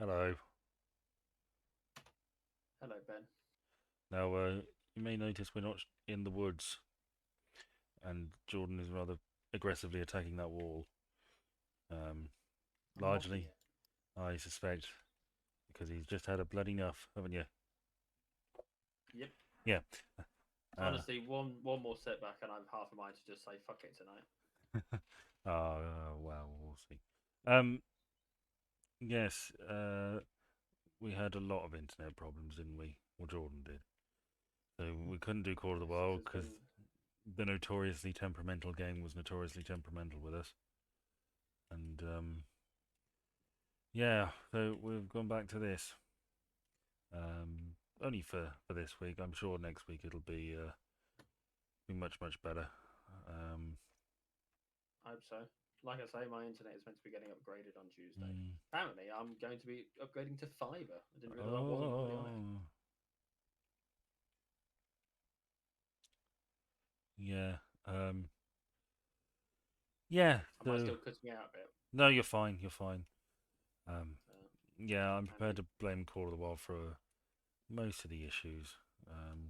Hello. Hello, Ben. Now, you may notice we're not in the woods, and Jordan is rather aggressively attacking that wall. Um, I'm mocking Largely, it. I suspect, because he's just had a bloody enough, haven't you? Yep. Yeah. Uh, Honestly, one more setback, and I'm half a mind to just say fuck it tonight. well, we'll see. Um, yes, we had a lot of internet problems, didn't we? Well, Jordan did. So we couldn't do Call of the Yes, this Wild has because been. the notoriously temperamental game was notoriously temperamental with us. And yeah, so we've gone back to this. Only for this week. I'm sure next week it'll be much better. Um, I hope so. Like I say, my internet is meant to be getting upgraded on Tuesday. mm, Apparently, I'm going to be upgrading to fibre. I didn't realise I wasn't already on it. oh yeah. Um, yeah. Am I So still cutting out a bit? no, you're fine. You're fine. Um, yeah, I'm prepared Handy. to blame Call of the Wild for most of the issues.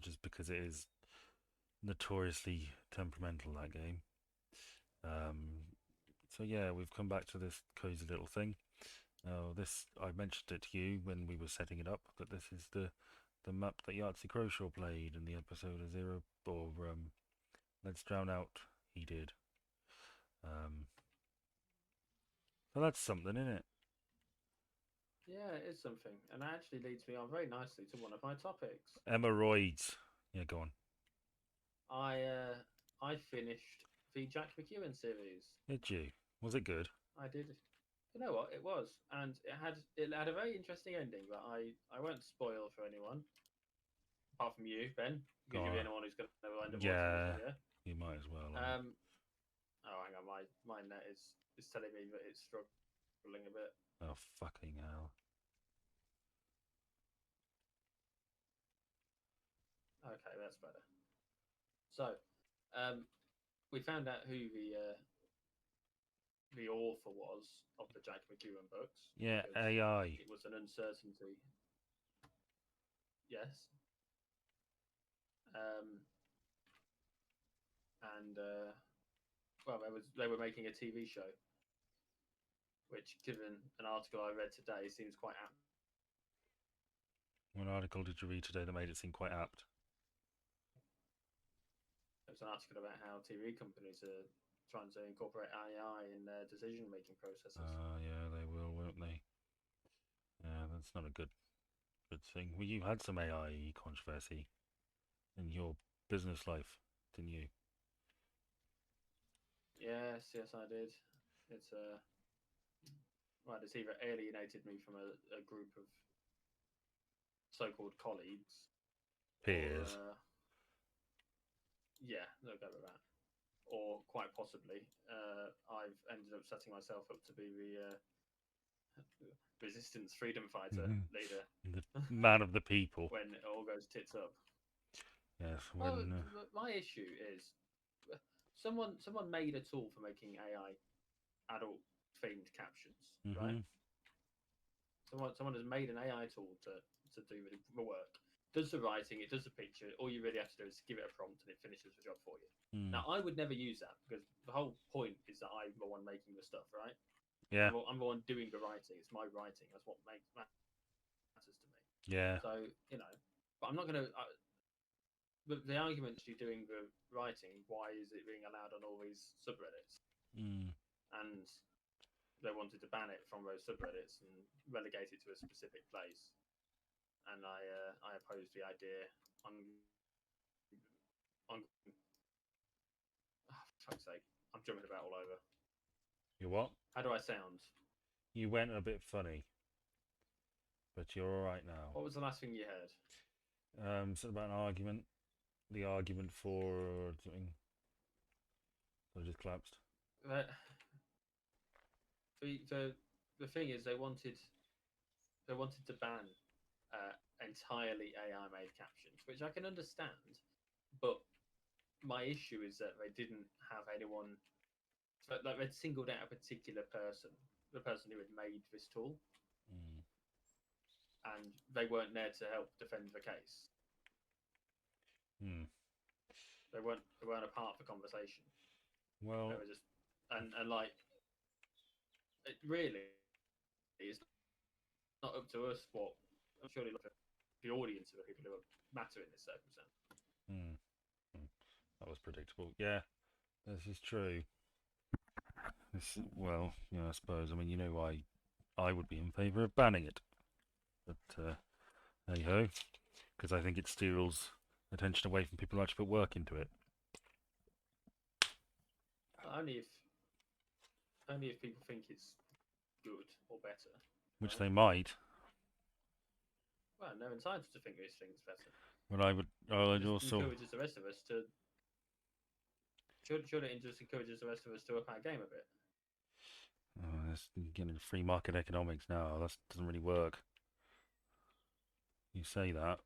Just because it is notoriously temperamental that game. Um, so yeah, we've come back to this cozy little thing. This I mentioned it to you when we were setting it up that this is the map that Yahtzee Croshaw played in the episode of Zero or Let's Drown Out. He did. Um, so that's something, isn't it? Yeah, it is something, and that actually leads me on very nicely to one of my topics. Hemorrhoids. Yeah, go on. I uh, I finished the Jack McEwen series. Did you? Was it good? I did. You know what? It was, and it had a very interesting ending. But I won't spoil for anyone apart from you, Ben, Go because you're the on. only one who's going to end up watching this Yeah, video. you might as well. Um. Oh, hang on. My net is telling me that it's struggling a bit. Oh, fucking hell. Okay, that's better. So, um, we found out who the author was of the Jack McEwen books Yeah, because AI. it was an uncertainty. Yes. Um. And well, they were making a TV show, which, given an article I read today, seems quite apt. What article did you read today that made it seem quite apt? It was an article about how TV companies are trying to incorporate AI in their decision-making processes. Yeah, they will, won't they? Yeah, that's not a good thing. Well, you had some AI controversy in your business life, didn't you? Yes, yes, I did. It's well, it's either alienated me from a group of so-called colleagues, or Peers. yeah, they'll go with that. Or quite possibly, I've ended up setting myself up to be the resistance freedom fighter Mhm. leader The man of the people. when it all goes tits up. Yes, Well, when. my issue is someone made a tool for making AI adult themed captions, right? Hmm. Someone has made an AI tool to do the work. Does the writing, it does the picture. All you really have to do is give it a prompt and it finishes the job for you. Mm. Now, I would never use that because the whole point is that I'm the one making the stuff, right? Yeah, I'm the one doing the writing. It's my writing. That's what matters to me. yeah. So but I'm not going to. The argument you're doing the writing, why is it being allowed on all these subreddits? Mm. And they wanted to ban it from those subreddits and relegate it to a specific place. And I opposed the idea on on oh, for fuck's sake. I'm jumping about all over. You what? How do I sound? You went a bit funny, but you're all right now. What was the last thing you heard? So about an argument. The argument for something. I just collapsed. The the the, the thing is, they wanted to ban entirely AI made captions, which I can understand, but my issue is that they didn't have anyone, like they'd singled out a particular person, the person who had made this tool, Mm. and they weren't there to help defend the case. Hmm. They weren't a part of the conversation. They Well, were just and like it really it's not up to us what surely look at the audience of the people who matter in this circumstance. hmm, hmm. That was predictable. Yeah, this is true. Well, yeah, I suppose. I mean, why I would be in favour of banning it. But hey ho, because I think it steals attention away from people who actually put work into it. Only if people think it's good or better, Which right? they might. Well, they're entitled to think these things better. But It I'd just also. encourages the rest of us to. Should it just encourages the rest of us to up our game a bit? Oh, that's getting free market economics now. That doesn't really work. You say that,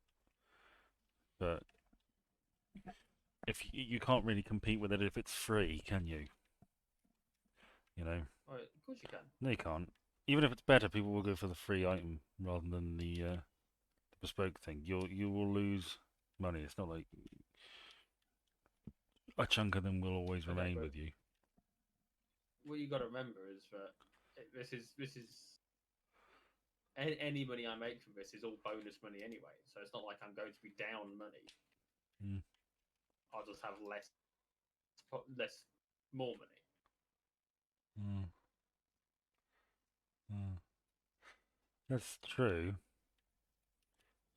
but if you can't really compete with it if it's free, can you? You know, Well, of course you can. they can't. Even if it's better, people will go for the free item rather than the bespoke thing. You will lose money. It's not like a chunk of them will always Okay, remain but with you. what you got to remember is that this is any money I make from this is all bonus money anyway. So it's not like I'm going to be down money. Mm. I'll just have less more money. Mm. Mm. That's true.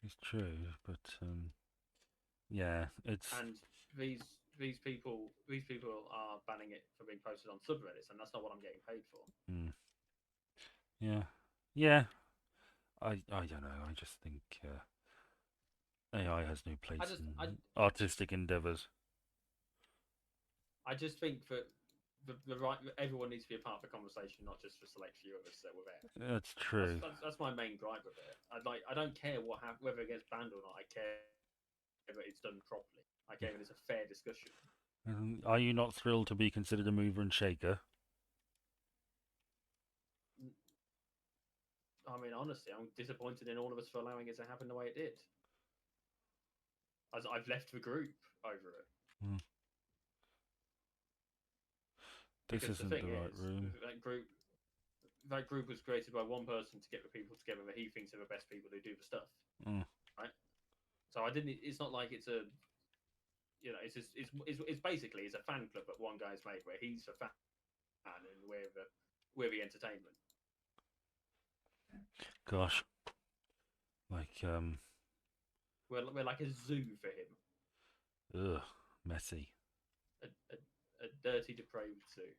It's true, but yeah, it's And these these people are banning it for being posted on subreddits, and that's not what I'm getting paid for. mm, yeah, yeah. I don't know. I just think AI has no I place just in artistic endeavors. I just think that the right everyone needs to be a part of the conversation, not just a select few of us that were there. That's That's true. that's, that's my main gripe with it. I don't care whether it gets banned or not. I care that it's done properly. I care that it's a fair discussion. Are you not thrilled to be considered a mover and shaker? I mean, honestly, I'm disappointed in all of us for allowing it to happen the way it did. As I've left the group over it Mm. This because the isn't thing the right is room. that group was created by one person to get the people together that he thinks are the best people who do the stuff, Mm. right? So I didn't. It's not like it's a it's just, it's basically it's a fan club that one guy's made where he's the fan and we're the entertainment. Gosh, like We're like a zoo for him, ugh, messy. a, a dirty, depraved zoo.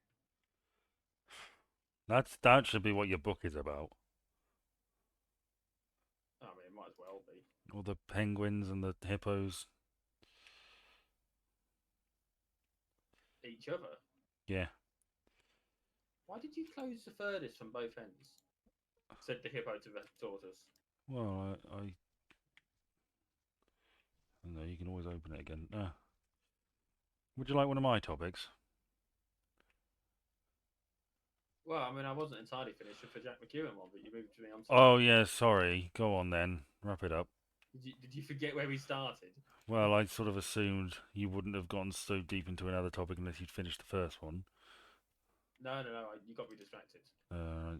That should be what your book is about. I mean, it might as well be All the penguins and the hippos. each other. Yeah. Why did you close the furnace from both ends? Said the hippo to the tortoise. Well, I don't know. You can always open it again. Would you like one of my topics? Well, I mean, I wasn't entirely finished with the Jack McEwen one, but you moved me on to Oh that. yeah, sorry. Go on then. Wrap it up. Did you forget where we started? Well, I sort of assumed you wouldn't have gotten so deep into another topic unless you'd finished the first one. No. You got me distracted.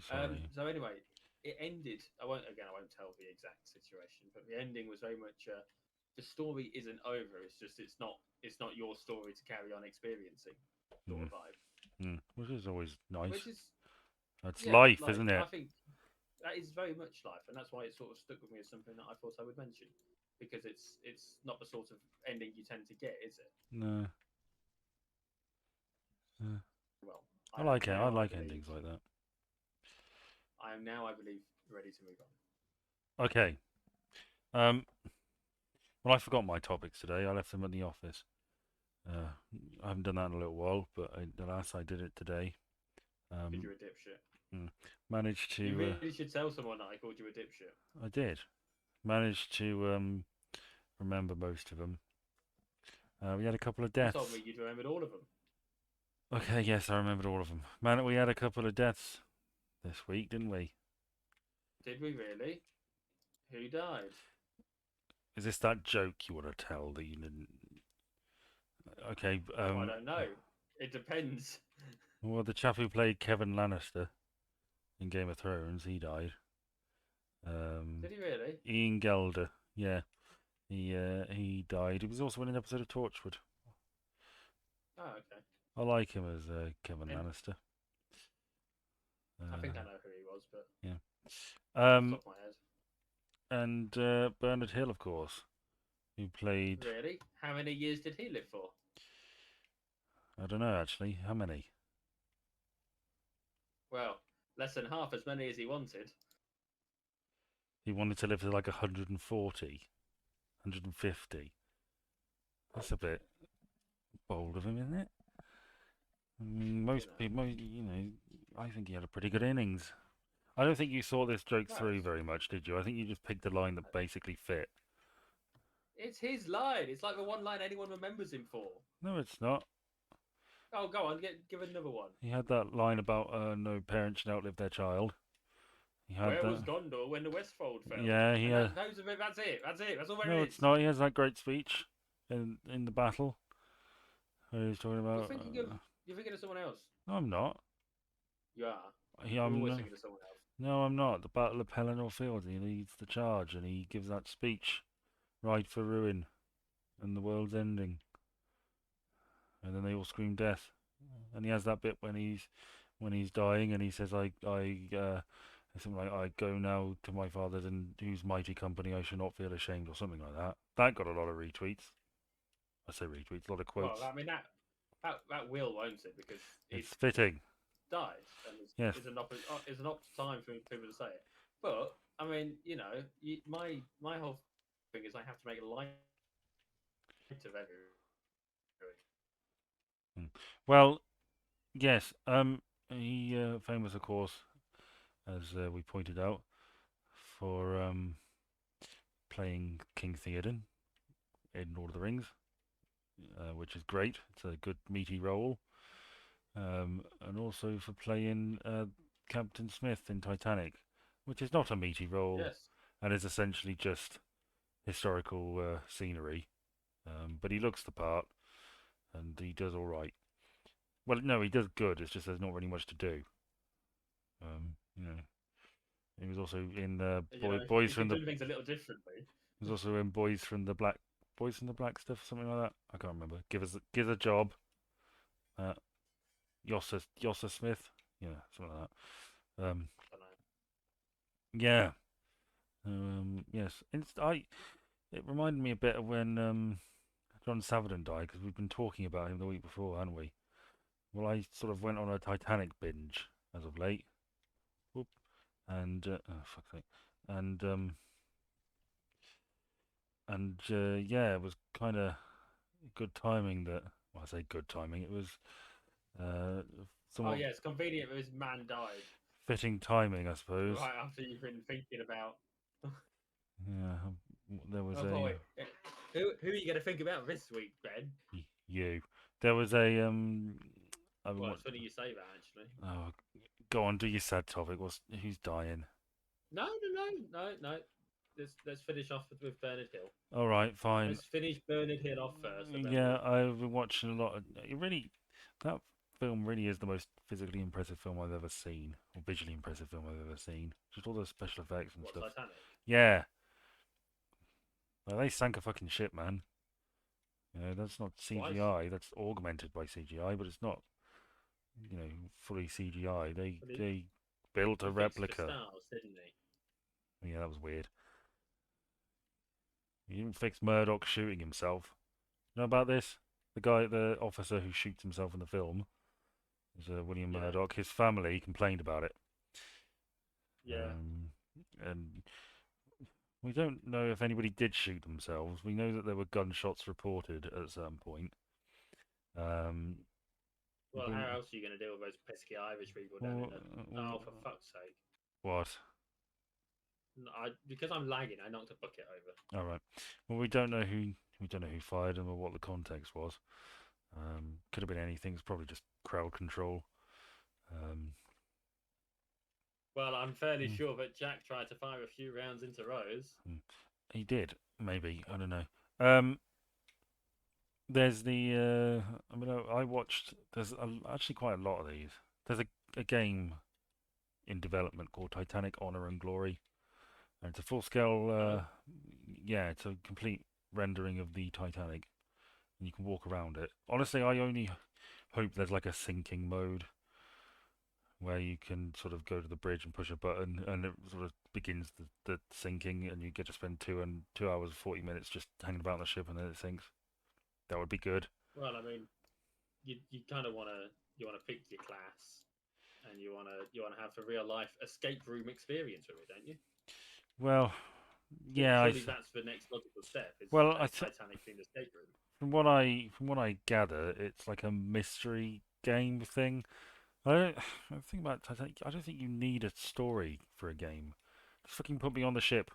Sorry. So anyway, it ended. I won't tell the exact situation, but the ending was very much. The story isn't over. It's not your story to carry on experiencing. Sort Mm, of vibe. which is always nice. Which is That's yeah, life, like isn't I it? think that is very much life, and that's why it sort of stuck with me as something that I thought I would mention because it's not the sort of ending you tend to get, is it? No. Uh, Well, I I am like it. I now, I like believe, endings like that. ready to move on. Okay. Um. Well, I forgot my topics today. I left them at the office. Uh, I haven't done that in a little while, but the last I did it today. Because Um, you're a dipshit. managed You to. really should tell someone that I called you a dipshit. I did. Managed to remember most of them. We had a couple of You told deaths. me you'd remembered all of them. Okay, yes, I remembered all of them. Man, we had a couple of deaths this week, didn't we? Did we really? Who died? Is this that joke you want to tell that you didn't? Okay. Oh, I don't know. It depends. Well, the chap who played Kevin Lannister in Game of Thrones, he died. Did he really? Ian Gelder, yeah, he died. He was also in an episode of Torchwood. Oh, okay. I like him as Kevin And Lannister. I think I Uh, know who he was, but yeah. off the top of my head. And Bernard Hill, of course, who played. Really? How many years did he live for? I don't know actually. How many? Well, less than half as many as he wanted. He wanted to live to like 140, 150. That's a bit bold of him, isn't it? I mean, You most know. people, I think he had a pretty good innings. I don't think you saw this joke No, through very much, did you? I think you just picked a line that basically fit. it's his line. It's like the one line anyone remembers him for. No, it's not. Oh, go on, give another one. He had that line about no parent should outlive their child. He had Where was that. Gondor when the Westfold fell? Yeah, he And had. those of it. That's it. That's it. That's all there No, is. it's not. He has that great speech in the battle. Where he's talking You're about. thinking of you're thinking of someone else. No, I'm not. You are. You're I'm always no, thinking of someone else. no, I'm not. The Battle of Pelennor Field. He leads the charge and he gives that speech, "Ride for ruin, and the world's ending." And then they all scream death. And he has that bit when he's dying, and he says, something like, "I go now to my father's and whose mighty company I shall not feel ashamed," or something like that. That got a lot of retweets. I say retweets, a lot of Well, quotes. I mean that will, won't it? Because It's he's fitting. died, and Yes. it's an opportune time for people to say it. But I mean, my whole thing is I have to make light of everything. Mm. Well, yes. He famous, of course, as we pointed out, for playing King Theoden in Lord of the Rings, which is great. It's a good meaty role. And also for playing Captain Smith in Titanic, which is not a meaty role Yes. and is essentially just historical scenery. But he looks the part and he does all right. Well, no, he does good. It's just there's not really much to do. You know, he was also in Boys He from can the. do things a little differently. He was also in Boys from the Black stuff, something like that. I can't remember. Give us a job. Uh, Yossa Smith. Yeah, something like that. I don't know. Yeah. Yes. It reminded me a bit of when John Savaden died because we've been talking about him the week before, hadn't we? Well, I sort of went on a Titanic binge as of late. Whoop. And oh fuck's sake. And yeah, it was kind of good timing that. Well, I say good timing. It was uh, Oh somewhat yeah, it's convenient that this man died fitting timing, I suppose. right after you've been thinking about. Yeah, there was Oh a boy, who are you going to think about this week, Ben? you. There was a I mean, Well, what? it's funny you say that actually. Oh, go on, do your sad topic. Who's dying? No. Let's finish off with Bernard Hill. All right, fine. Let's finish Bernard Hill off first, and then Yeah, we'll. I've been watching a lot of. It really, that film really is the most physically impressive film I've ever seen, or visually impressive film I've ever seen. Just all those special effects and What, stuff. Titanic? Yeah, well, they sank a fucking ship, man. You know, that's not Twice. CGI. That's augmented by CGI, but it's not, fully CGI. But he, They built a he fixed the replica. stars, didn't he? Yeah, that was weird. He didn't fix Murdoch shooting himself. You know about this? The officer who shoots himself in the film is William Yeah. Murdoch. His family complained about it. Yeah. Um, and we don't know if anybody did shoot themselves. We know that there were gunshots reported at some point. Um, Well, but, how else are you going to deal with those pesky Irish people down in the? Oh, for fuck's sake! what? Because I'm lagging, I knocked a bucket over. All right. Well, we don't know who fired them or what the context was. Could have been anything. It's probably just crowd control. Um, Well, I'm fairly Mm, sure that Jack tried to fire a few rounds into Rose. mm. He did, maybe. I don't know. Um, there's the. I mean, I watched. Actually quite a lot of these. There's a game in development called Titanic: Honor and Glory, and it's a full scale. Oh, Yeah, it's a complete rendering of the Titanic, and you can walk around it. Honestly, I only hope there's like a sinking mode where you can sort of go to the bridge and push a button, and it sort of begins the sinking, and you get to spend 2 hours 40 minutes just hanging about on the ship, and then it sinks. That would be good. well, I mean, you kind of want to pick your class, and you wanna have a real life escape room experience with it, don't you? Well, yeah. Surely that's the next logical step is Well, a Titanic themed escape room. from what I gather, it's like a mystery game thing. I don't. I think about Titanic. I don't think you need a story for a game. Just fucking put me on the ship.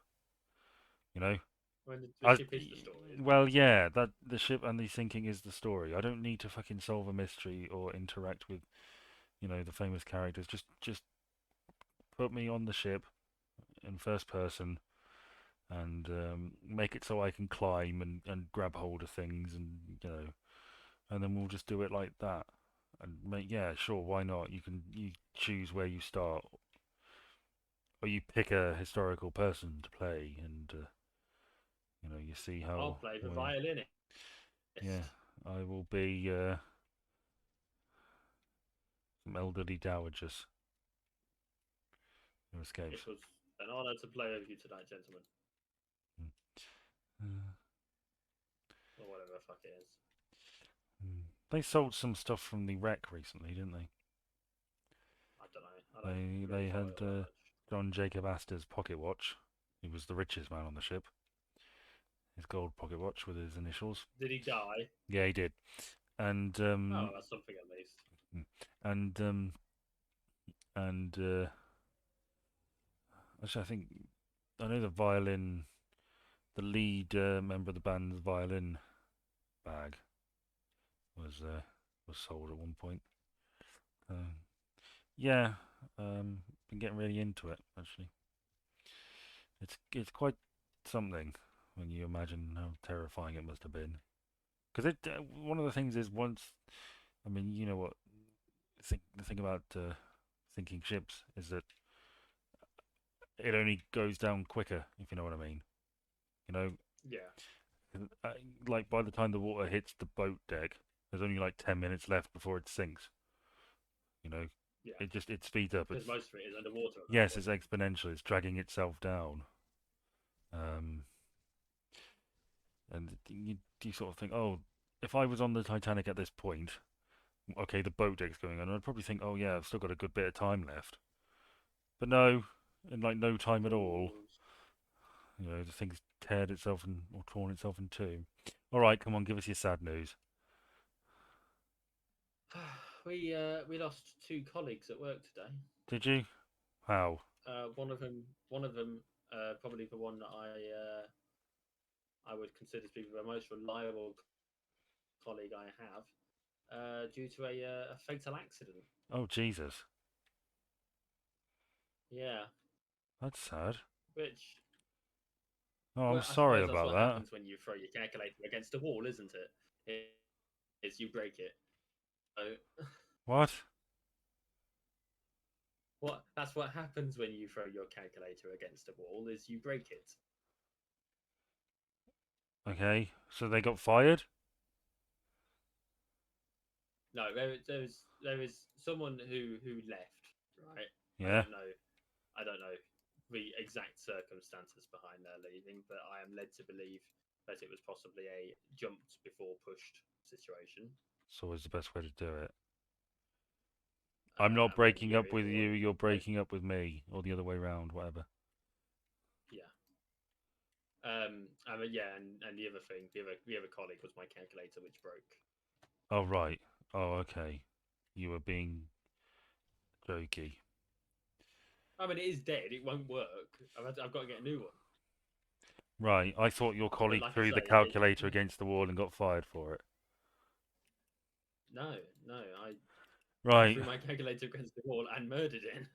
You know. When the I, ship is the story, isn't it? well, yeah, that the ship and the sinking is the story. I don't need to fucking solve a mystery or interact with, the famous characters. Just put me on the ship in first person and make it so I can climb and grab hold of things and then we'll just do it like that. And yeah, sure, why not? You choose where you start, or you pick a historical person to play, and you see I'll how play the well. violinist. Yeah, I will be some elderly dowagers who It escapes. was an honour to play with you tonight, gentlemen, Mm. Uh, or whatever the fuck it is. They sold some stuff from the wreck recently, didn't they? I don't know. I don't They really follow had it all that much. John Jacob Astor's pocket watch. He was the richest man on the ship. His gold pocket watch with his initials. Did he die? Yeah, he did. And Oh, that's something at least. mm, and um, and actually, I know the violin. The lead member of the band's violin bag was uh, was sold at one point. Yeah, been getting really into it actually. It's quite something when you imagine how terrifying it must have been. Because one of the things is once, I mean, you know what, the thing about sinking ships is that it only goes down quicker, if you know what I mean. You know, Yeah, uh, like by the time the water hits the boat deck, there's only like 10 minutes left before it sinks. You know, yeah. it speeds up. Because most of it is underwater at that Yes, it's point. exponential. It's dragging itself down. Um, and you sort of think, oh, if I was on the Titanic at this point, okay, the boat deck's going on, I'd probably think, oh yeah, I've still got a good bit of time left. But no, in like no time at all, Fools. the thing's teared itself or torn itself in two. All right, come on, give us your sad news. We lost two colleagues at work today. Did you? How? One of them, probably the one that I would consider to be the most reliable colleague I have, due to a fatal accident. Oh Jesus, Yeah, that's sad. which Oh, I'm well, I sorry suppose that's about what that. happens when you throw your calculator against a wall, isn't it? Is you break it. So What? what? That's what happens when you throw your calculator against a wall. Is you break it. Okay, so they got fired? No, there is someone who left. Right. I Yeah. don't know. I don't know the exact circumstances behind their leaving, but I am led to believe that it was possibly a jumped before pushed situation. It's always the best way to do it. I'm not And then breaking yeah, up with you, you're they, breaking up with me, or the other way round, whatever. yeah. And yeah, and the other thing, the other colleague was my calculator, which broke. Oh, right. Oh, okay. You were being jokey. I mean, it is dead. It won't work. I've got to get a new one. Right, I thought your But colleague like I threw the say, calculator against the wall and got fired for it. no, no, I Right. threw my calculator against the wall and murdered it.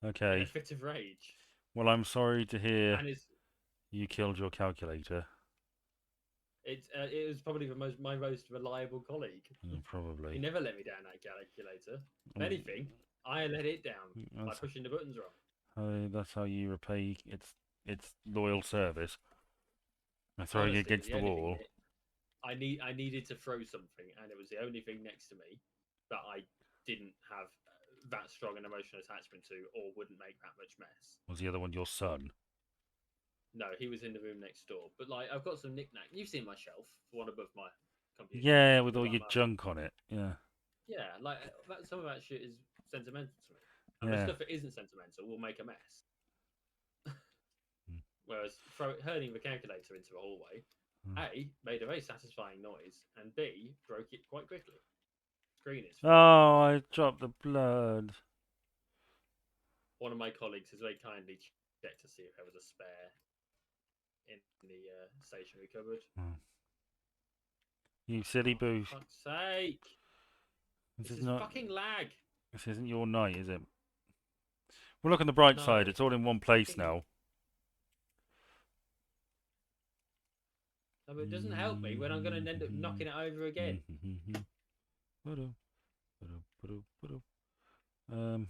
in a Okay. fit of rage, Well, I'm sorry to hear and you killed your calculator. it was probably my most reliable colleague. He Probably. never let me down that calculator. If Um, anything, I let it down by that's pushing the buttons wrong. that's how you repay its loyal service. By throwing it Honestly, it was against the the only thing wall. that I needed to throw something, and it was the only thing next to me that I didn't have that strong an emotional attachment to, or wouldn't make that much mess. Was the other one your son? No, he was in the room next door. But like, I've got some knickknacks. You've seen my shelf, the one above my computer, Yeah, with with all like your my junk on it. Yeah. yeah, like some of that shit is sentimental to me, and the Yeah. stuff that isn't sentimental will make a mess. Mm, Whereas hurling the calculator into a hallway, mm. A, made a very satisfying noise, and B, broke it quite quickly. Screen is fine. Oh, I dropped the blood. One of my colleagues has very kindly checked to see if there was a spare in the stationery cupboard. Mm. You silly Oh, booth. for fuck's sake! This This is is not. fucking lag. This isn't your night, is it? Well, look on the bright No, side. It's all in one place fucking. now. No, but it doesn't help me when I'm going to end up knocking it over again. Um.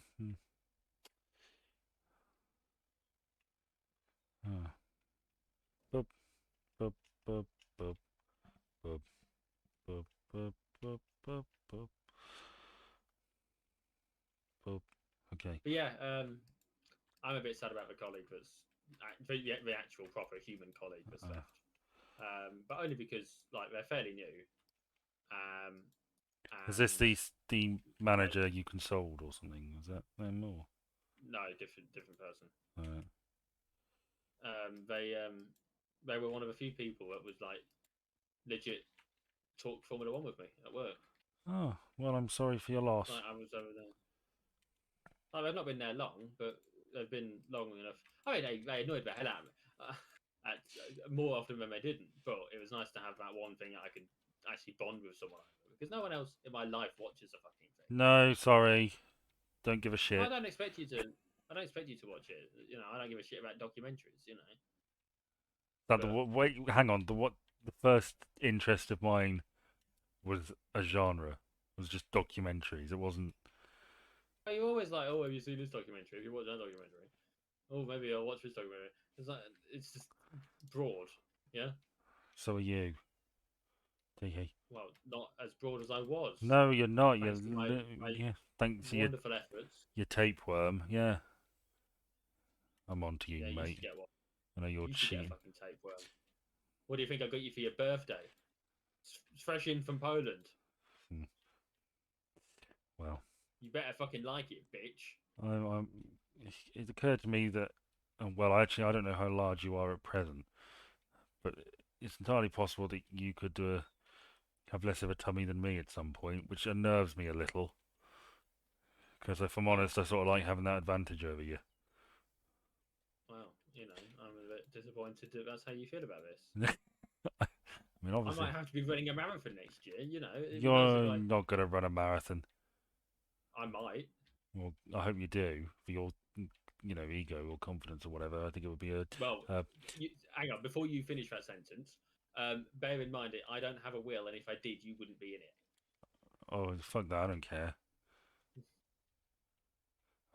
ah. Bup, bup, bup, bup, bup, bup, bup, bup, bup, bup, bup. Okay. But yeah, I'm a bit sad about the colleague the actual proper human colleague that's Uh, left. But only because like they're fairly new, um, is this and the they manager you consoled or something? Is that them or? no different person. Uh, Um, they um, they were one of a few people that was like legit talk Formula One with me at work. oh, well, I'm sorry for your loss. Like I was over there. Like, they've not been there long, but they've been long enough. I mean, they annoyed the hell out of me. More often than they didn't, but it was nice to have that one thing that I could actually bond with someone over because no one else in my life watches the fucking thing. No, sorry. Don't give a I shit. don't expect you to. I don't expect you to watch it. You know, I don't give a shit about documentaries. You know, That the but wait, hang on. The first interest of mine was a genre. It was just documentaries. It wasn't. you're always like, oh, have you seen this documentary? Have you watched that documentary? Oh, maybe I'll watch this documentary. It's like it's just broad. Yeah. So are you, Tiki? Well, not as broad as I was, No, you're not. thanks to my Yeah. Thanks to wonderful efforts. your tapeworm. Yeah, I'm on to you, Yeah, you should mate. get one. I know you're You should get a cheating. fucking tapeworm. What do you think I got you for your birthday? It's fresh in from Poland. Hmm, well, You better fucking like it, bitch. I'm. It occurred to me that, well, actually, I don't know how large you are at present, but it's entirely possible that you could have less of a tummy than me at some point, which unnerves me a little. Because if I'm Well, honest, I sort of like having that advantage over you. well, you know, I'm a bit disappointed that that's how you feel about this. I mean, I obviously, might have to be running a marathon next year. You know, it'd be nice if you're not going to run a marathon. I might. Well, I hope you do for your, ego or confidence or whatever. I think it would be Well, a hang on. Before you finish that sentence, bear in mind I don't have a will, and if I did, you wouldn't be in it. oh, fuck that. I don't care.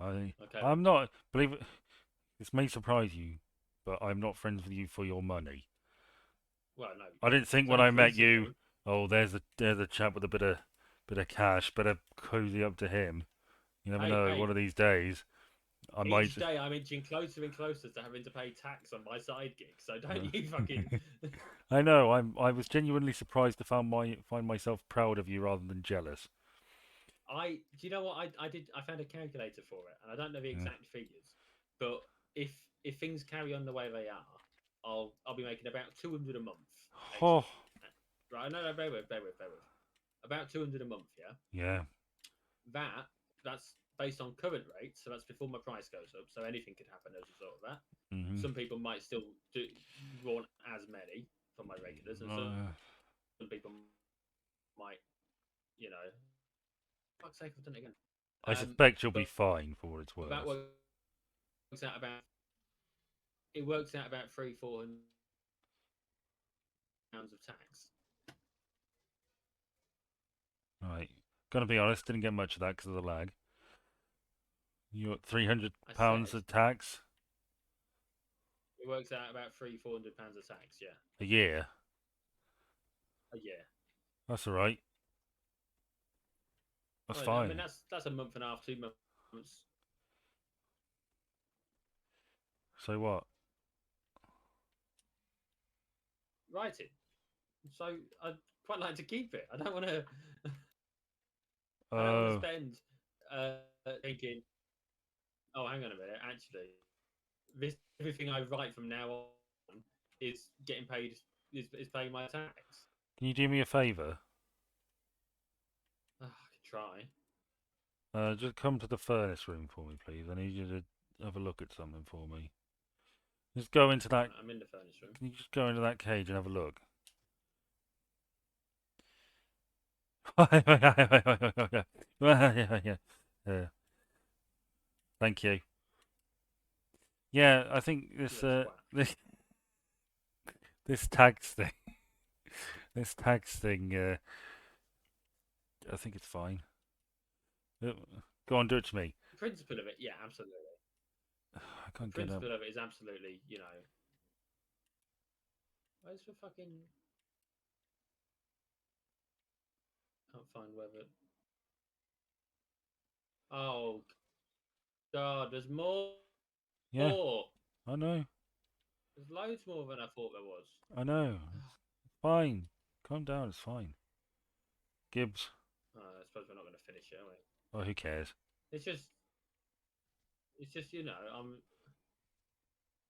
I, Okay. I'm not. Believe it. This may surprise you, but I'm not friends with you for your money. Well, no. I didn't think It's when only I met you, recently. oh, there's a chap with a bit of cash. Better cozy up to him. You never Hey, know. One hey. of these days, I might. Each day I'm inching closer and closer to having to pay tax on my side gig. So Uh, don't you fucking. I know. I was genuinely surprised to find myself proud of you rather than jealous. Do you know what I did? I found a calculator for it, and I don't know the Yeah. exact figures, but if things carry on the way they are, I'll be making about 200 a month Oh, extra. Right? No, no, bear with. About 200 a month, yeah. yeah. That's based on current rates, so that's before my price goes up. So anything could happen as a result of that. Mhm. Some people might still want as many for my regulars, and Uh, some people might, you know, fuck's sake, I've done it again. I Um, suspect you'll be but fine for what it's that worth. works out about it works out about £300-400 of tax. Right. Gonna be honest, didn't get much of that because of the lag. You got £300 I said of tax it works out about £300-400 of tax. Yeah, a year. a year. That's all right. That's Well, I mean fine. that's a month and a half, 2 months. So what? Writing. So I'd quite like to keep it. I don't want to. I don't want to Oh, spend thinking. Oh, hang on a minute. Actually, this everything I write from now on is getting paid. Is paying my tax. can you do me a favour? Oh, I could try. Just come to the furnace room for me, please. I need you to have a look at something for me. Just go into that. I'm in the furnace room. Can you just go into that cage and have a look? Yeah. Thank you. Yeah, I think You're a twat. this tax thing, this tax thing. I think it's fine. Uh, Go on, do it to me. The principle of it, yeah, absolutely. I The can't get up. principle of it is absolutely, where's the fucking? Can't find whether. Oh God, there's more. Yeah, There's I know. loads more than I thought there was. I know. It's fine. Calm down. It's fine. Gibbs. I suppose we're not going to finish it, are we? Oh, who cares? It's just,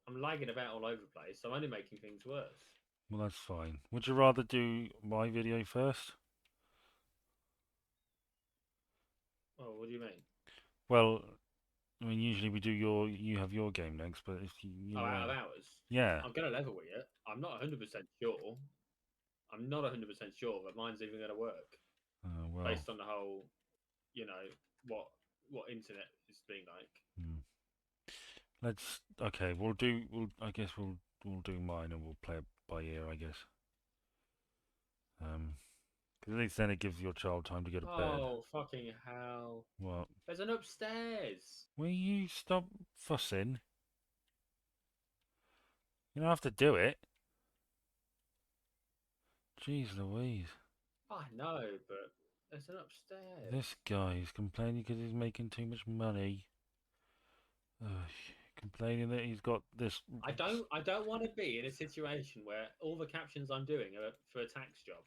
I'm lagging about all over the place. So I'm only making things worse. Well, that's fine. Would you rather do my video first? Oh, what do you mean? Well, I mean, usually we do you have your game next, but if Oh, you out of hours. yeah. I'm going to level with it. I'm not 100% sure. I'm not 100% sure that mine's even going to work Well, based on the whole, you know, what what internet is being like. hmm. Let's okay. I guess we'll do mine and we'll play it by ear. I guess. 'Cause at least then it gives your child time to go to bed. Oh, fucking hell. Well, There's an upstairs. will you stop fussing? You don't have to do it. Jeez Louise. I know, but there's an This upstairs. guy is complaining because he's making too much money. Ugh, complaining that he's got this. I don't want to be in a situation where all the captions I'm doing are for a tax job.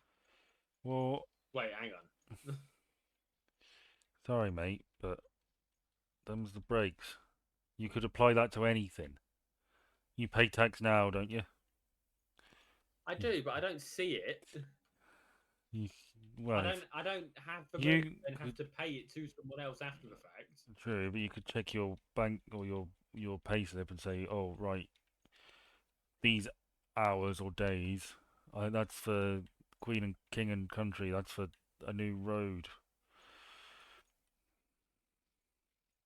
Well, Wait, hang on. sorry, mate, but them's the breaks. You could apply that to anything. You pay tax now, don't you? I You, do, but I don't see it. you I well, don't I don't have the money you and have could to pay it to someone else after the fact. true, but you could check your bank or your pay slip and say, oh right, these hours or days, that's for Queen and King and Country. That's for a new road,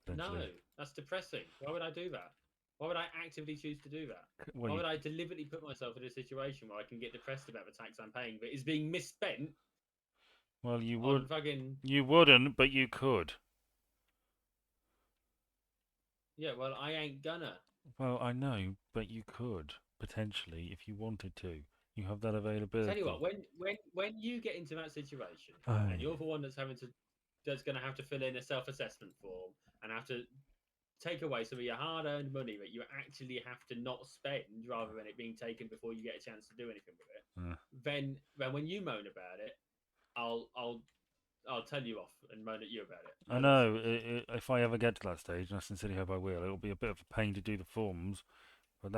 No, essentially. that's depressing. Why would I do that? Why would I actively choose to do that? Well, Why would I deliberately put myself in a situation where I can get depressed about the tax I'm paying that is being misspent you on would, fucking you wouldn't, but you could. yeah, well I ain't gonna. Well, I know, but you could potentially if you wanted to. You have that Tell you what, availability. when you get into that situation and Aye. you're the one that's gonna have to fill in a self-assessment form and have to take away some of your hard-earned money that you actually have to not spend rather than it being taken before you get a chance to do anything with it, Uh, then when you moan about it, I'll I'll I'll tell you off and moan at you about it. I No know issues. if I ever get to that stage, and I sincerely hope I will, it'll be a bit of a pain to do the forms, but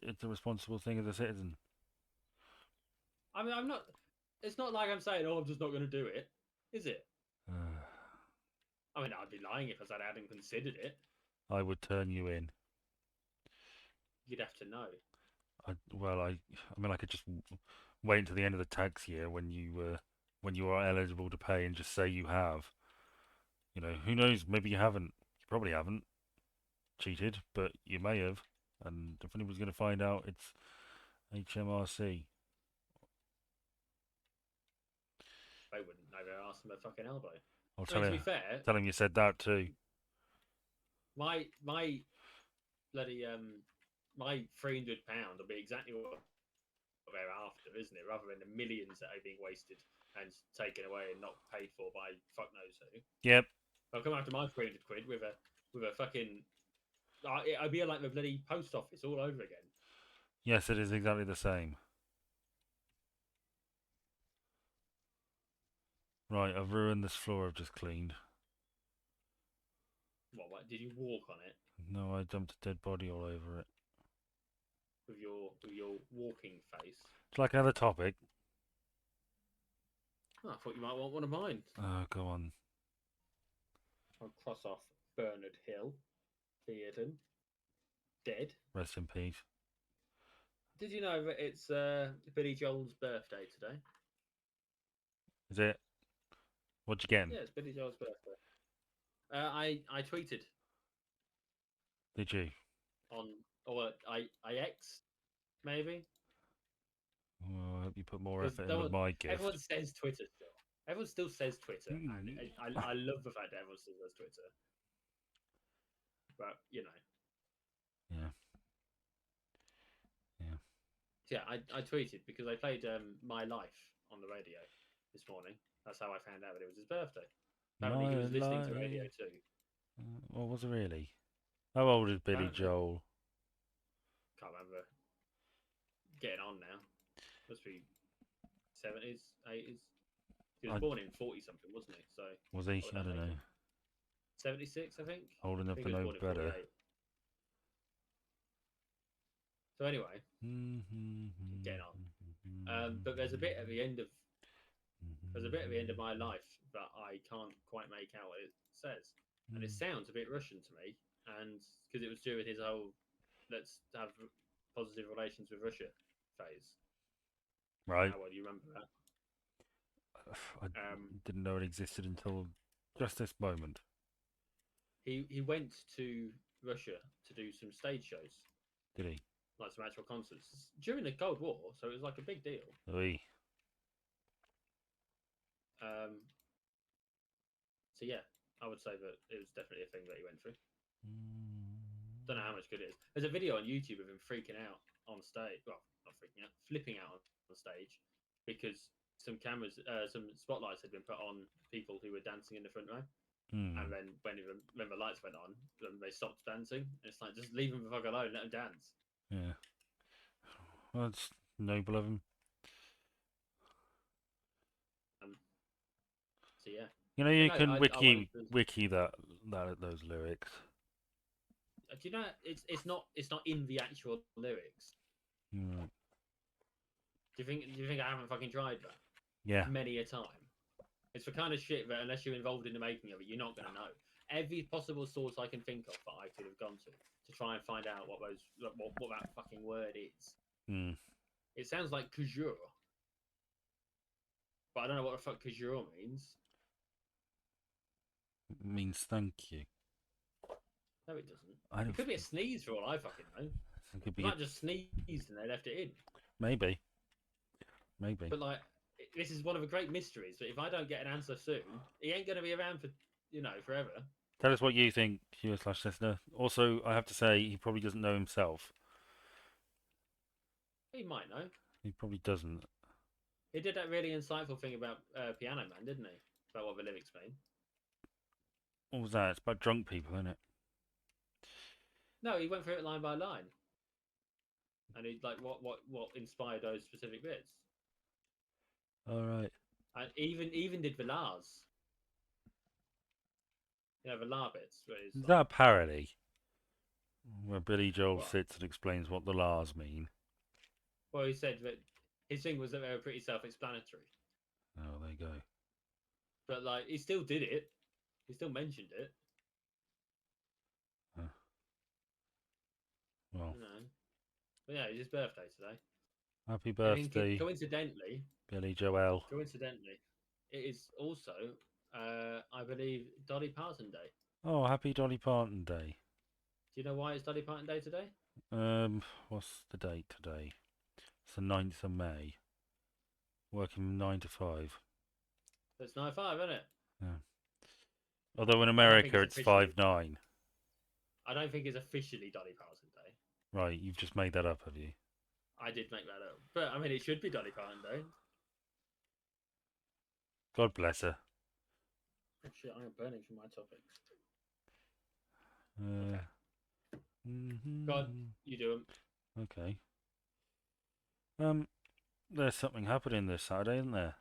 it's a responsible thing as a citizen. I mean, I'm not. It's not like I'm saying, "Oh, I'm just not going to do it," is it? I mean, I'd be lying if I said I hadn't considered it. I would turn you in. You'd have to know. I mean, I could just wait until the end of the tax year when you are eligible to pay and just say you have. You know, who knows? Maybe you haven't. You probably haven't. cheated, but you may have. And if anyone's going to find out, it's HMRC. They wouldn't know their arse from their fucking elbow. I'll I mean, tell to you, be fair, tell him you said that too. my bloody my £300 will be exactly what they're after, isn't it? Rather than the millions that are being wasted and taken away and not paid for by fuck knows who. Yep. They'll come after my £300 with a fucking. I'd be like the bloody post office all over again. Yes, it is exactly the same. Right, I've ruined this floor I've just cleaned. What? Did you walk on it No, I dumped a dead body all over it. with your walking face? It's like another topic. Oh, I thought you might want one of mine. Oh, go on. I'll cross off Bernard Hill, Theoden, dead. Rest in peace. Did you know that it's Billy Joel's birthday today? Is it? What'd you get? Yeah, it's Billy Joel's birthday. I tweeted Did you? on, or I X maybe. Well, I hope you put more 'Cause effort no in with one- my gift. Everyone says Twitter still. Everyone still says Twitter, and Mm. I love the fact that everyone still says Twitter. But you know, Yeah. yeah, I tweeted because I played My Life on the radio this morning. That's how I found out that it was his birthday. Apparently, he was listening to radio too. What was it really? How old is Billy Apparently. Joel? Can't remember. Getting on now. Must be 70s, 80s. He was born in 40 something, wasn't he? So Was he? what would I that don't make know. him? 76, I think. Old I enough think to he was know born in better. 48. So anyway, Mm-hmm. getting on. But there's a bit at the end of my life that I can't quite make out what it says, and it sounds a bit Russian to me, and because it was due with his whole "let's have positive relations with Russia" phase. Right. How well do you remember that? I didn't know it existed until just this moment. He went to Russia to do some stage shows, Did he? like some actual concerts during the Cold War, so it was like a big deal. Oui. So yeah, I would say that it was definitely a thing that he went through. Don't know how much good it is. There's a video on YouTube of him freaking out on stage. Well, not freaking out, flipping out on stage because some cameras, some spotlights had been put on people who were dancing in the front row. And then when the lights went on, then they stopped dancing. And it's like, just leave them the fuck alone, let them dance. Yeah. Well, that's noble of him. So yeah. You know, you No, can I wiki those lyrics. Do you know it's not in the actual lyrics? Mm. Do you think I haven't fucking tried that? Yeah. Many a time. It's the kind of shit that unless you're involved in the making of it, you're not gonna know. Every possible source I can think of that I could have gone to try and find out what that fucking word is. It sounds like kujur, but I don't know what the fuck kujur means. It means thank you. No, it doesn't. It could be a sneeze for all I fucking know. It could be. Might just sneezed and they left it in. Maybe. But like, this is one of the great mysteries. But if I don't get an answer soon, he ain't going to be around for forever. Tell us what you think, viewer/listener. Also, I have to say, he probably doesn't know himself. He might know. He probably doesn't. He did that really insightful thing about Piano Man, didn't he? About what the lyrics mean. What was that? It's about drunk people, isn't it? No, he went through it line by line, and he like what inspired those specific bits. All right. And even did the Lars. You know, the La bits. Is that a parody? Where Billy Joel sits and explains what the Lars mean. Well, he said that his thing was that they were pretty self-explanatory. Oh, there you go. But like, he still did it. He still mentioned it. Well, but yeah, it's his birthday today. Happy birthday, coincidentally, Billy Joel. Coincidentally, it is also, I believe, Dolly Parton Day. Oh, happy Dolly Parton Day. Do you know why it's Dolly Parton Day today? What's the date today? It's the 9th of May. Working 9 to 5. It's 9/5, isn't it? Yeah. Although in I don't think America it's it's officially. 5/9. I don't think it's officially Dolly Parton Day. Right, you've just made that up, have you? I did make that up, but I mean, it should be Dolly Parton Day. God bless her. Oh, shit, I'm burning for my topics. Uh, Okay, go on, mhm. you do them. Okay. Um, there's something happening this Saturday, isn't there?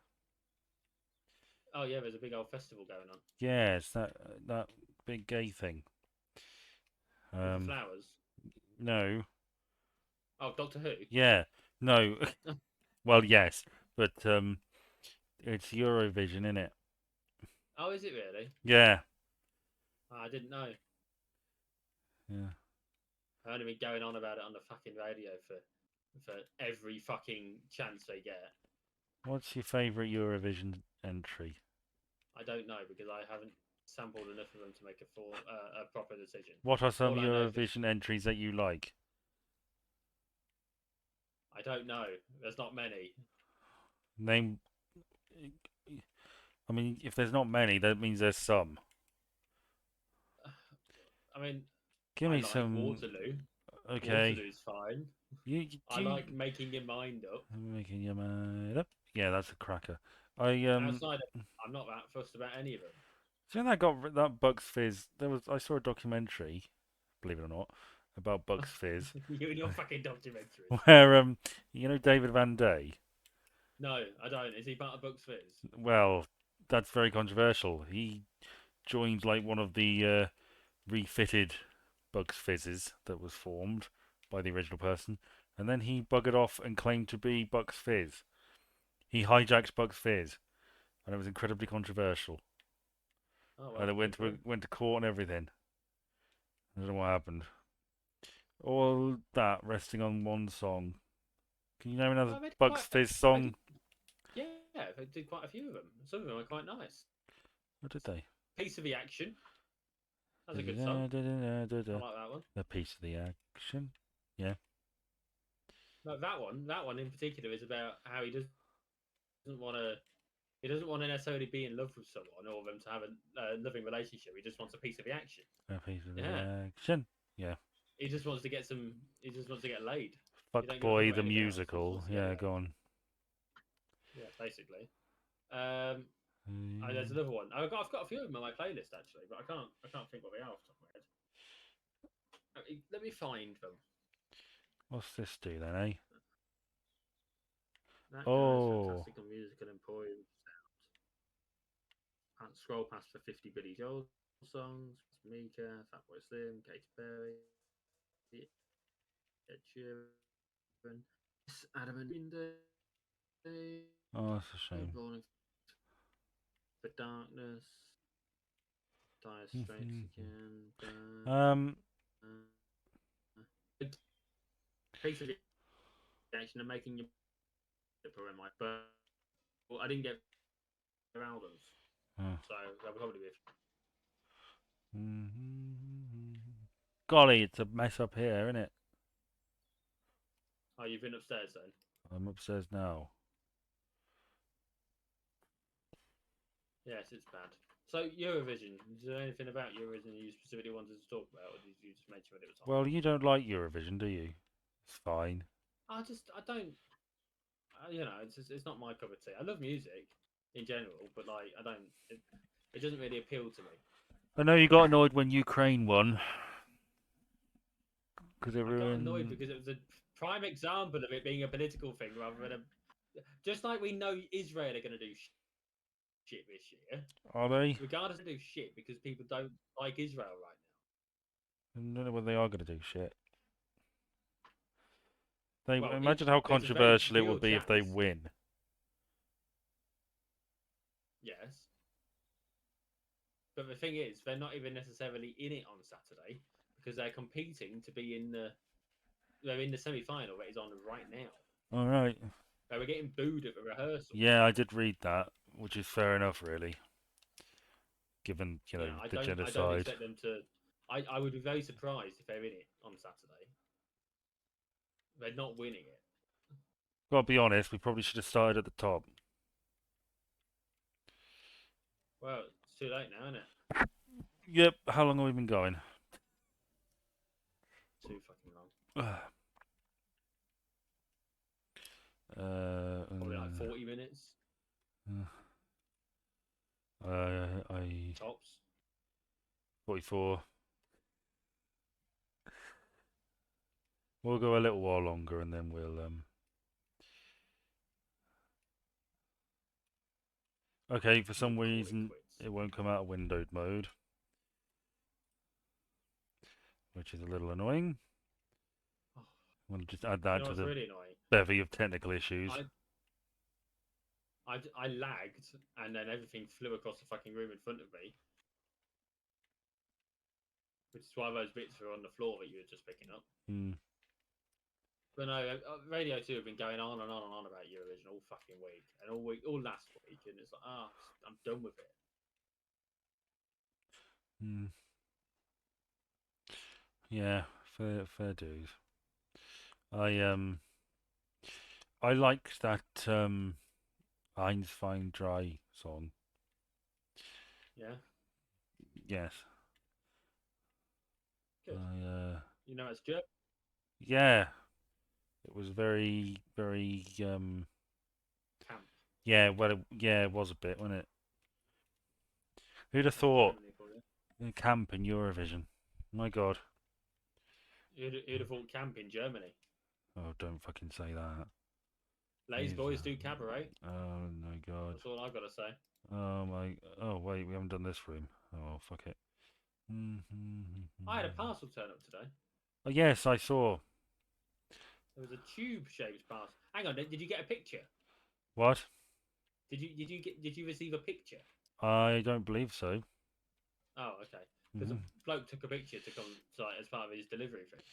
Oh yeah, there's a big old festival going on Yeah, it's that big gay thing. with the Um, flowers. no, Oh, Doctor Who. yeah, no. Well, yes, but it's Eurovision, isn't it? Oh, is it really? Yeah, Oh, I didn't know. yeah. I've only been going on about it on the fucking radio for every fucking chance they get. What's your favourite Eurovision entry? I don't know because I haven't sampled enough of them to make a proper decision. What are some All I know is that Eurovision entries that you like? I don't know. There's not many. Name. I mean, if there's not many, that means there's some. I mean, Give I me like some. Waterloo. Okay. Waterloo's fine. You I do. like making your mind up. I'm making your mind up. Yeah, that's a cracker. I Outside of, I'm not that fussed about any of them. Do you know that got that Bucks Fizz? I saw a documentary, believe it or not, about Bucks Fizz, You and your fucking documentaries. where David Van Day. No, I don't. Is he part of Bucks Fizz? Well, that's very controversial. He joined like one of the refitted Bucks Fizzes that was formed by the original person, and then he buggered off and claimed to be Bucks Fizz. He hijacked Bucks Fizz, and it was incredibly controversial. Oh And well, it good for him. went to court and everything. I don't know what happened. All that resting on one song. Can you name another Well, they did Bucks quite. Fizz They did. song? Yeah, they did quite a few of them. Some of them are quite nice. What did they? Piece of the Action. That's a good song. I The like that one. piece of the action. Yeah. No, that one in particular is about how doesn't want to. He doesn't want to necessarily be in love with someone or them to have a loving relationship. He just wants a piece of the action. A piece of the Yeah, action. Yeah. he just wants to get some. He just wants to get laid. He Fuck don't give a fuck Boy about the anything else. He just musical. wants to get Yeah, laid. go on. Yeah, basically. Um, there's another one. I've got a few of them on my playlist actually, but I can't think what they are off the top of my head. Let me find them. What's this do then, eh? That guy's Oh. fantastic on musical emporium. Can't scroll past the 50 Billy Joel songs. Mika, Fatboy Slim, Katy Perry, Ed Sheeran, Adam and Green Day, Oh, that's a shame. Rolling for Darkness, Dire Straits again. um. Piece of action and making your but well, I didn't get their albums, Oh. so that would probably be. Golly, it's a mess up here, isn't it? Oh, you've been upstairs then? I'm upstairs now. Yes, it's bad. So Eurovision. Is there anything about Eurovision you specifically wanted to talk about, or did you just mention when it was on? Well, you don't like Eurovision, do you? It's fine. I don't. It's not my cup of tea. I love music in general, but like I don't. It doesn't really appeal to me. I know you got annoyed when Ukraine won because I got annoyed everyone. because it was a prime example of it being a political thing rather than a. Just like we know Israel are going to do shit this year, Are they? regardless of do shit because people don't like Israel right I don't know whether they are going to do shit. They now. Well, imagine how there's a very controversial it real would be if they chance. win. Yes, but the thing is, they're not even necessarily in it on Saturday because they're competing to be in the. They're in the semi-final that is on right now. All right. They were getting booed at the rehearsal. Yeah, I did read that, which is fair enough, really, given Yeah, the I don't genocide. expect them to. I would be very surprised if they're in it on Saturday. They're not winning it. Gotta be honest, we probably should have started at the top. Well, it's too late now, isn't it? Yep, how long have we been going? Too fucking long. Probably like 40 minutes I tops. 44. We'll go a little while longer and then we'll Okay, for some 40 reason quids. it won't come out of windowed mode, which is a little annoying. Oh, We'll just add you that know to what's the really annoying? bevy of technical issues. I lagged, and then everything flew across the fucking room in front of me. Which is why those bits were on the floor that you were just picking up. Hmm. But no, Radio 2 have been going on and on and on about Eurovision all fucking week. And all last week. And it's like, I'm done with it. Hmm. Yeah, fair dues. I liked that Eins Fein Dry song. Yeah, Yes. good. You know, it's German. Yeah. It was very Camp. yeah, well it was a bit, wasn't it? Who'd have That's what thought Germany call it. camp in Eurovision? My God. Who'd have thought camp in Germany? Oh, don't fucking say that. Lazy Jeez. boys do cabaret. Oh my God. That's all I've got to say. Oh my. Oh wait, we haven't done this room. Oh fuck it. I had a parcel turn up today. Oh yes, I saw. There was a tube-shaped parcel. Hang on, did you get a picture? What? Did you receive a picture? I don't believe so. Oh, okay. Because a bloke took a picture to come like, as part of his delivery thing.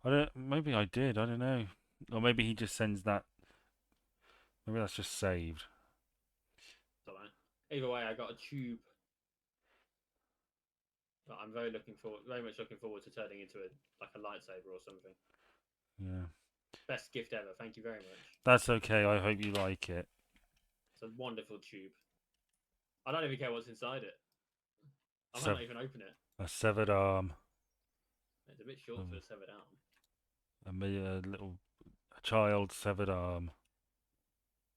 I don't. Maybe I did. I don't know. Or maybe he just sends that. Maybe that's just saved. Don't know. Either way, I got a tube that I'm very much looking forward to turning into a lightsaber or something. Yeah. Best gift ever. Thank you very much. That's okay. I hope you like it. It's a wonderful tube. I don't even care what's inside it. I might not even open it. A severed arm. It's a bit short for a severed arm. A child's severed arm.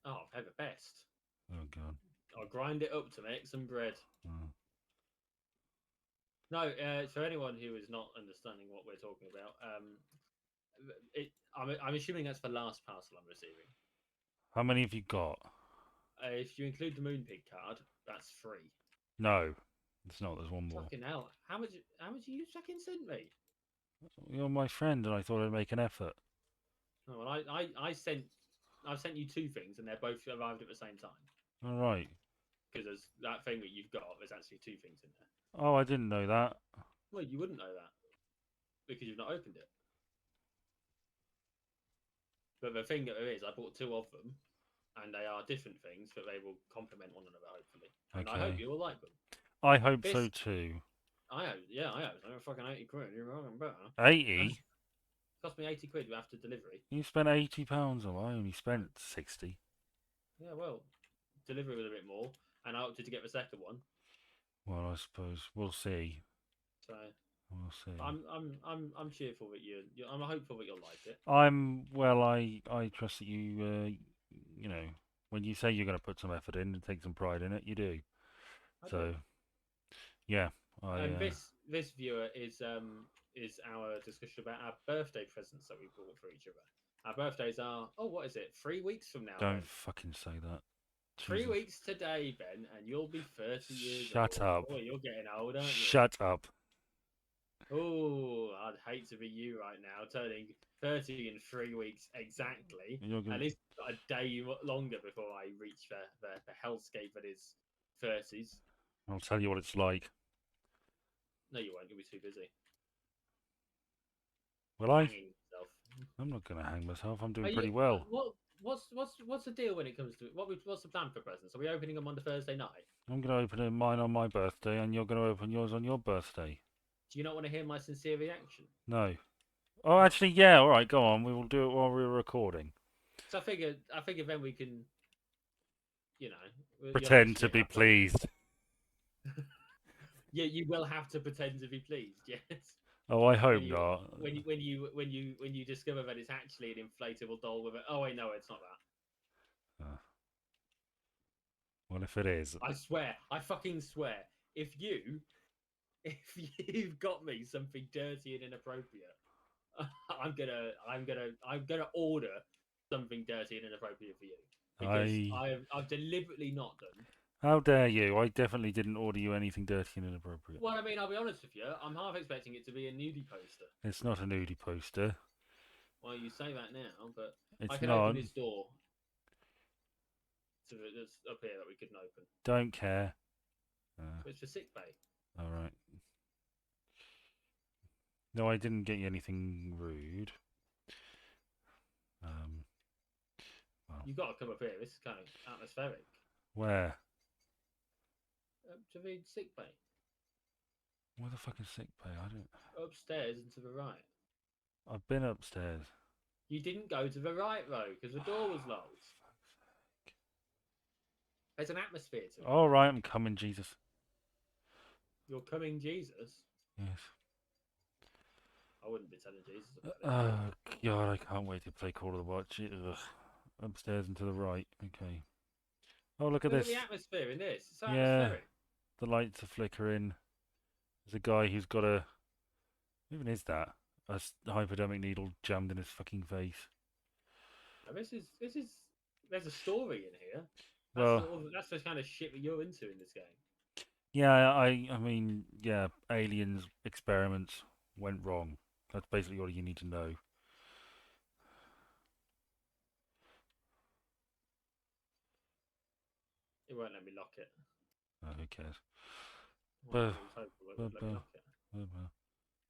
Oh, they're the best. Oh God. I'll grind it up to make some bread. Oh. No, for anyone who is not understanding what we're talking about, I'm assuming that's the last parcel I'm receiving. How many have you got? If you include the Moonpig card, that's free. No, it's not. There's one more. Fucking hell! How much you fucking sent me? You're my friend, and I thought I'd make an effort. Oh, well, I've sent you two things, and they're both arrived at the same time. All right. Because there's that thing that you've got. There's actually two things in there. Oh, I didn't know that. Well, you wouldn't know that because you've not opened it. But the thing that there is, I bought two of them, and they are different things, but they will complement one another hopefully. And I hope you will like them. I hope so too. I hope, yeah, I hope. I'm fucking 80 quid. You're wrong, better. 80? Cost me 80 quid after delivery. You spent £80, or I only spent 60. Yeah, well, delivery was a bit more, and I opted to get the second one. Well, I suppose we'll see. So we'll see. I'm cheerful that I'm hopeful that you'll like it. I trust that you when you say you're going to put some effort in and take some pride in it, you do. Yeah. This viewer is our discussion about our birthday presents that we bought for each other. Our birthdays are what is it? 3 weeks from now. Don't fucking say that. 3 weeks today, Ben, and you'll be 30 years old. Shut up. Oh, you're getting old, aren't you? Shut up. Oh, I'd hate to be you right now, turning 30 in 3 weeks exactly. At least a day longer before I reach the hellscape that is 30s. I'll tell you what it's like. No, you won't. You'll be too busy. Will I? I'm not going to hang myself. I'm doing pretty well. What's the deal when it comes to what's the plan for presents? Are we opening them on the Thursday night? I'm going to open mine on my birthday, and you're going to open yours on your birthday. Do you not want to hear my sincere reaction? No. Oh, actually, yeah. All right, go on. We will do it while we're recording. So I figure then we can, you know, you'll Pretend to actually be have to. pleased. Yeah, you will have to pretend to be pleased. Yes. Oh, I When hope you not. when you discover that it's actually an inflatable doll with a oh wait no it's not that. Uh, what if it is? I swear, I fucking swear, if you if you've got me something dirty and inappropriate, I'm gonna order something dirty and inappropriate for you because I. I've deliberately not done. How dare you? I definitely didn't order you anything dirty and inappropriate. Well, I mean, I'll be honest with you. I'm half expecting it to be a nudie poster. It's not a nudie poster. Well, you say that now, but I It's can open not. this door to that's up here that we couldn't open. Don't care. So it's for sick bay. All right. No, I didn't get you anything rude. Well, You've got to come up here. This is kind of atmospheric. where? To the sick bay. Where the fuck is sick bay? I don't. Upstairs and to the right. I've been upstairs. You didn't go to the right row because the door was locked. There's an atmosphere to it. All right, I'm coming, Jesus. You're coming, Jesus. Yes. I wouldn't be telling Jesus about it. Oh God, I can't wait to play Call of the Watch. Ugh. Upstairs and to the right. Okay. Oh, look at Look at this. the atmosphere in this. It's Yeah. atmospheric. The lights are flickering. There's a guy who's got a. Who even is that? A hypodermic needle jammed in his fucking face. Now, this is there's a story in here. Well, That's the kind of shit that you're into in this game. yeah, I mean, yeah, aliens experiments went wrong. That's basically all you need to know. It won't let me lock it. Oh, who cares? Well, I Buh, was hoping it buh, would let me buh, lock it. buh,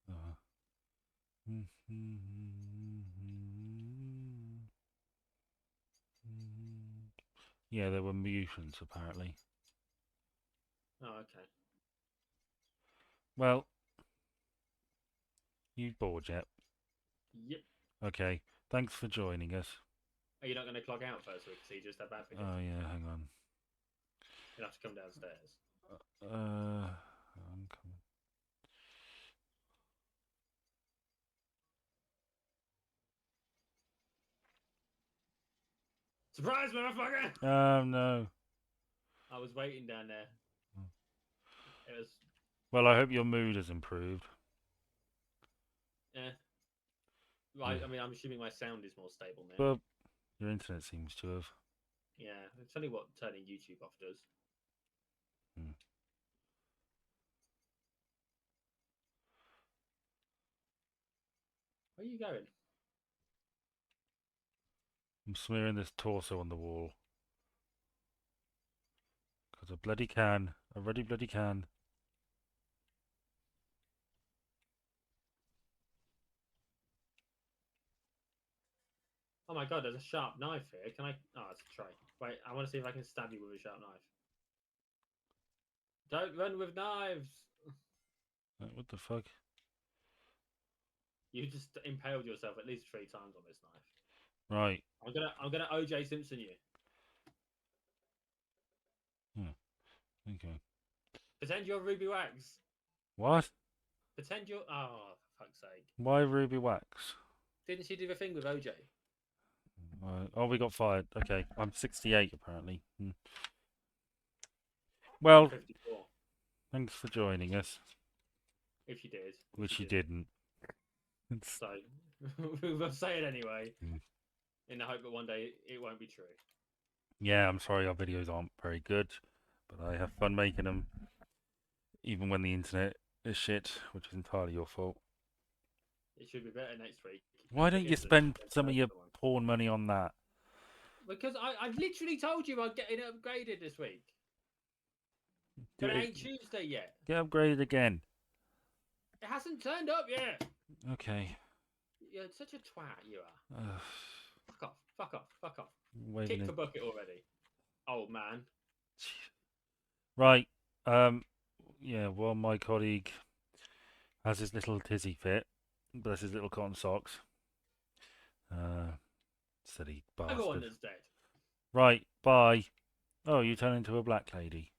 buh, Yeah, there were mutants apparently. Oh, okay. Well, you bored yet? Yep. Okay. Thanks for joining us. Are you not going to clock out first week? So you just have bad things. Oh yeah, hang on. You'll have to come downstairs. I'm coming. Surprise, motherfucker! No. I was waiting down there. Hmm. It was. Well, I hope your mood has improved. Yeah. Right. Yeah. I mean, I'm assuming my sound is more stable now. Well, your internet seems to have. Yeah, it's only what turning YouTube off does. Hmm. Where are you going? I'm smearing this torso on the wall. Because I bloody can. I already bloody can. Oh my god, there's a sharp knife here. Can I? Oh, it's a tray. Wait, I want to see if I can stab you with a sharp knife. Don't run with knives. What the fuck? You just impaled yourself at least 3 times on this knife. Right. I'm gonna OJ Simpson you. Okay. Pretend you're Ruby Wax. What? Pretend you're. Oh, for fuck's sake! Why Ruby Wax? Didn't she do the thing with OJ? Oh, we got fired. Okay. I'm 68 apparently. Well, 54. thanks for joining us. If you did. Which you didn't. So, we'll say it anyway. Mm. In the hope that one day it won't be true. Yeah, I'm sorry our videos aren't very good, but I have fun making them, even when the internet is shit, which is entirely your fault. It should be better next week. Why don't you spend some of your porn money on that? Because I've literally told you I'm getting it upgraded this week. But it ain't Tuesday yet. Get upgraded again. It hasn't turned up yet. Okay. You're such a twat, you are. Fuck off, fuck off, fuck off. Waving Kick the bucket already. Old man. Right. Yeah, well, my colleague Has his little tizzy fit. Bless his little cotton socks. Silly bastard. Everyone is dead. Right, bye. Oh, you turn into a black lady.